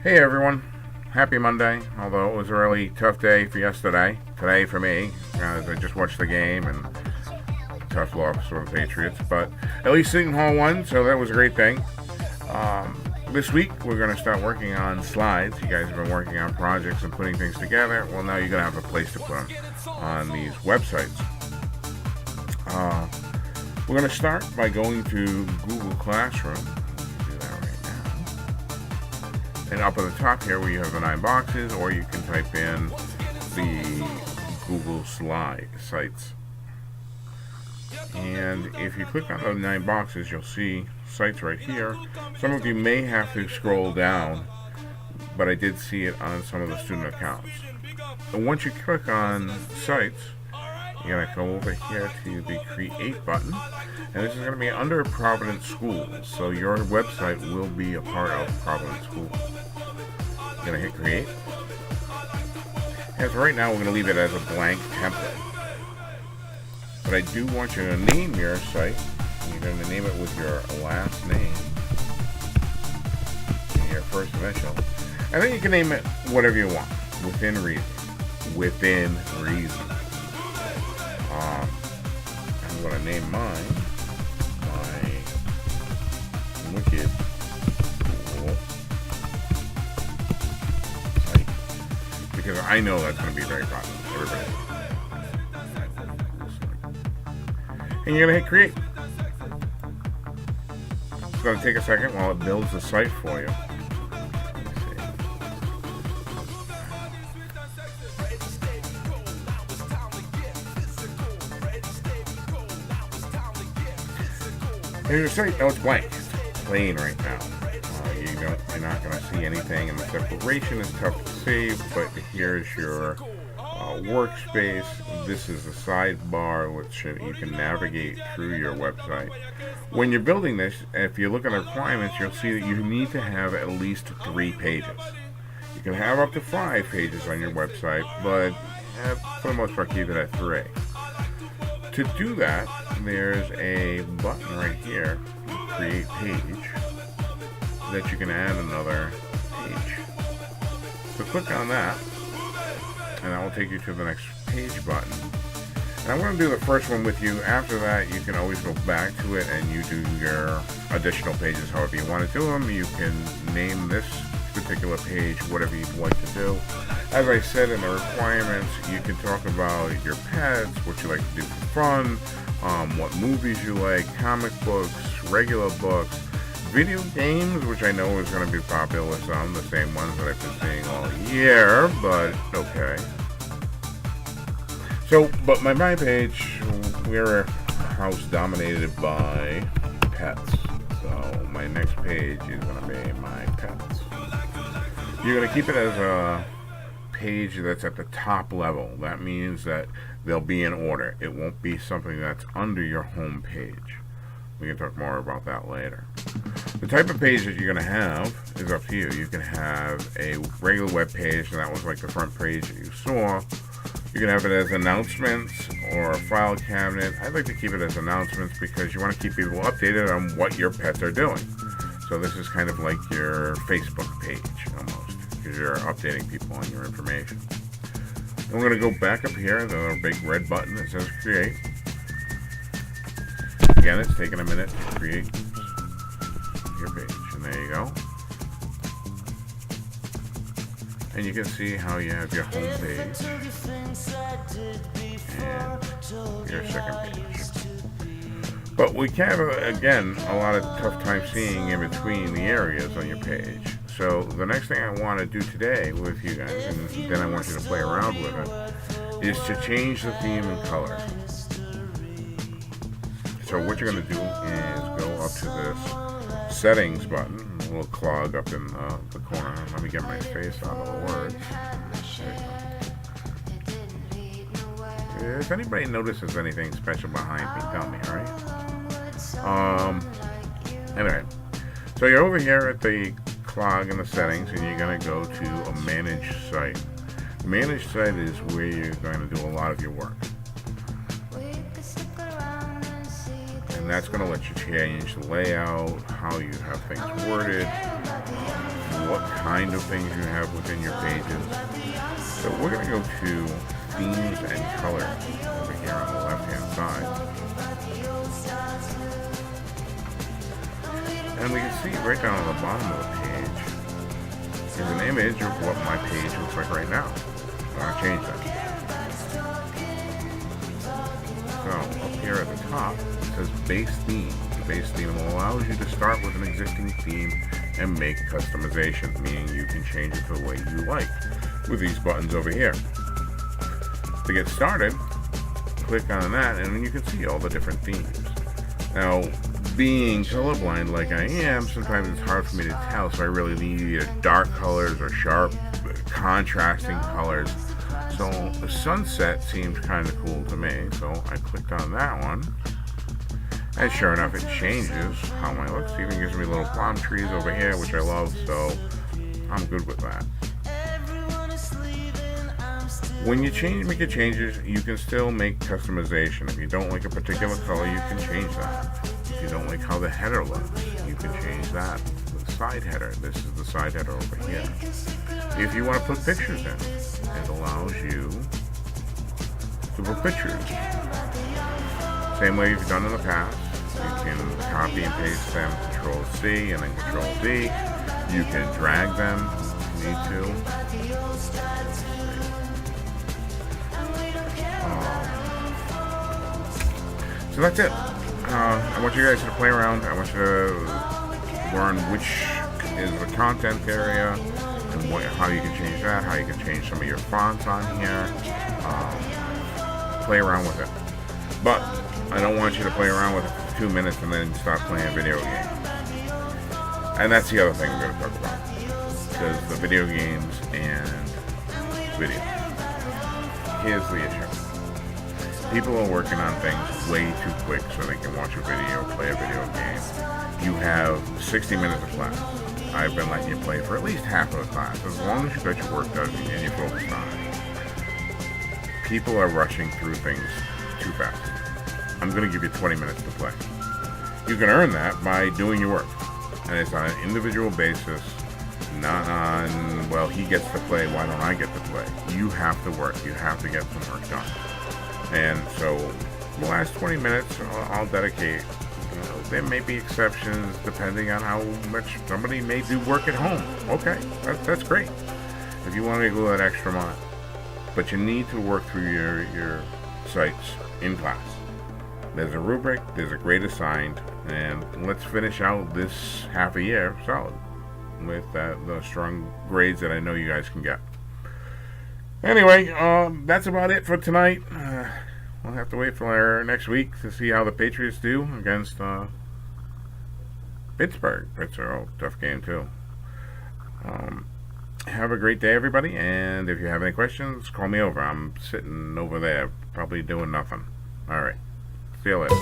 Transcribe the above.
Hey everyone, happy Monday, although it was a really tough day for yesterday. Today for me, as I just watched the game and tough loss for the Patriots, but at least Seton Hall won, so that was a great thing. This week we're going to start working on slides. You guys have been working on projects and putting things together. Well, now you're going to have a place to put them on these websites. We're going to start by going to Google Classroom. And up at the top here where you have the 9 boxes, or you can type in the Google Slide sites. And if you click on the 9 boxes, you'll see sites right here. Some of you may have to scroll down, but I did see it on some of the student accounts. And once you click on sites, you're going to go over here to the Create button. And this is going to be under Providence Schools, so your website will be a part of Providence Schools. You're going to hit Create. And so right now we're going to leave it as a blank template. But I do want you to name your site. You're going to name it with your last name and your first initial. And then you can name it whatever you want, within reason. Within reason. I'm going to name mine Wicked Cool Site, because I know that's going to be very popular. Everybody. And you're going to hit Create. It's going to take a second while it builds the site for you. Here's your site. Oh, it's blank. Plain right now. You're not going to see anything, and the separation is tough to save, but here's your workspace. This is a sidebar which you can navigate through your website. When you're building this, if you look at the requirements, you'll see that you need to have at least 3 pages. You can have up to 5 pages on your website, but for the most part, keep it at 3. To do that, there's a button right here, Create Page, that you can add another page. So click on that, and that will take you to the next page button. And I'm going to do the first one with you. After that, you can always go back to it and you do your additional pages however you want to do them. You can name this particular page whatever you'd like to do. As I said in the requirements, you can talk about your pets, what you like to do for fun, what movies you like, comic books, regular books, video games, which I know is going to be popular with some, the same ones that I've been seeing all year, but okay. So, but my page, we're a house dominated by pets. So my next page is going to be my pets. You're going to keep it as a page that's at the top level. That means that they'll be in order. It won't be something that's under your home page. We can talk more about that later. The type of page that you're going to have is up to you. You can have a regular web page, and that was like the front page that you saw. You can have it as announcements or a file cabinet. I'd like to keep it as announcements because you want to keep people updated on what your pets are doing. So this is kind of like your Facebook page almost, because you're updating people on your information. And we're going to go back up here, the big red button that says Create. Again, it's taking a minute to create your page. And there you go. And you can see how you have your home page and your second page. But we can have, again, a lot of tough time seeing in between the areas on your page. So the next thing I want to do today with you guys, and then I want you to play around with it, is to change the theme and color. So what you're going to do is go up to this settings button, a little clog up in the corner. Let me get my face out of the words. If anybody notices anything special behind me, tell me, alright? Anyway, so you're over here at the clog in the settings, and you're going to go to a manage site. Manage site is where you're going to do a lot of your work. And that's going to let you change the layout, how you have things worded, what kind of things you have within your pages. So we're going to go to themes and colors over here on the left hand side. And we can see right down on the bottom of the page is an image of what my page looks like right now. I want to change that. So up here at the top it says base theme. The base theme allows you to start with an existing theme and make customization, meaning you can change it the way you like with these buttons over here. To get started, click on that and then you can see all the different themes. Now, being colorblind like I am, sometimes it's hard for me to tell, so I really need either dark colors or sharp, contrasting colors. So the sunset seems kind of cool to me, so I clicked on that one. And sure enough, it changes how my looks. It even gives me little palm trees over here, which I love, so I'm good with that. When you make your changes, you can still make customization. If you don't like a particular color, you can change that. If you don't like how the header looks, you can change that. The side header, this is the side header over here. If you want to put pictures in, it allows you to put pictures. Same way you've done in the past. You can copy and paste them, Control C and then Control D. You can drag them if you need to. So that's it. I want you guys to play around. I want you to learn which is the content area and how you can change that, how you can change some of your fonts on here. Play around with it. But I don't want you to play around with it for 2 minutes and then start playing a video game. And that's the other thing we're going to talk about. Because the video games and video. Here's the issue. People are working on things way too quick so they can watch a video, play a video game. You have 60 minutes of class. I've been letting you play for at least half of the class, as long as you got your work done and you're focused on it. People are rushing through things too fast. I'm going to give you 20 minutes to play. You can earn that by doing your work. And it's on an individual basis, not on, well, he gets to play, why don't I get to play? You have to work. You have to get some work done. And so the last 20 minutes I'll dedicate. There may be exceptions depending on how much somebody may do work at home. Okay, that's great. If you want to go that extra mile. But you need to work through your sites in class. There's a rubric, there's a grade assigned, and let's finish out this half a year solid with the strong grades that I know you guys can get. Anyway, that's about it for tonight. We'll have to wait for next week to see how the Patriots do against Pittsburgh. Pittsburgh, tough game too. Have a great day, everybody, and if you have any questions, call me over. I'm sitting over there, probably doing nothing. All right. See you later.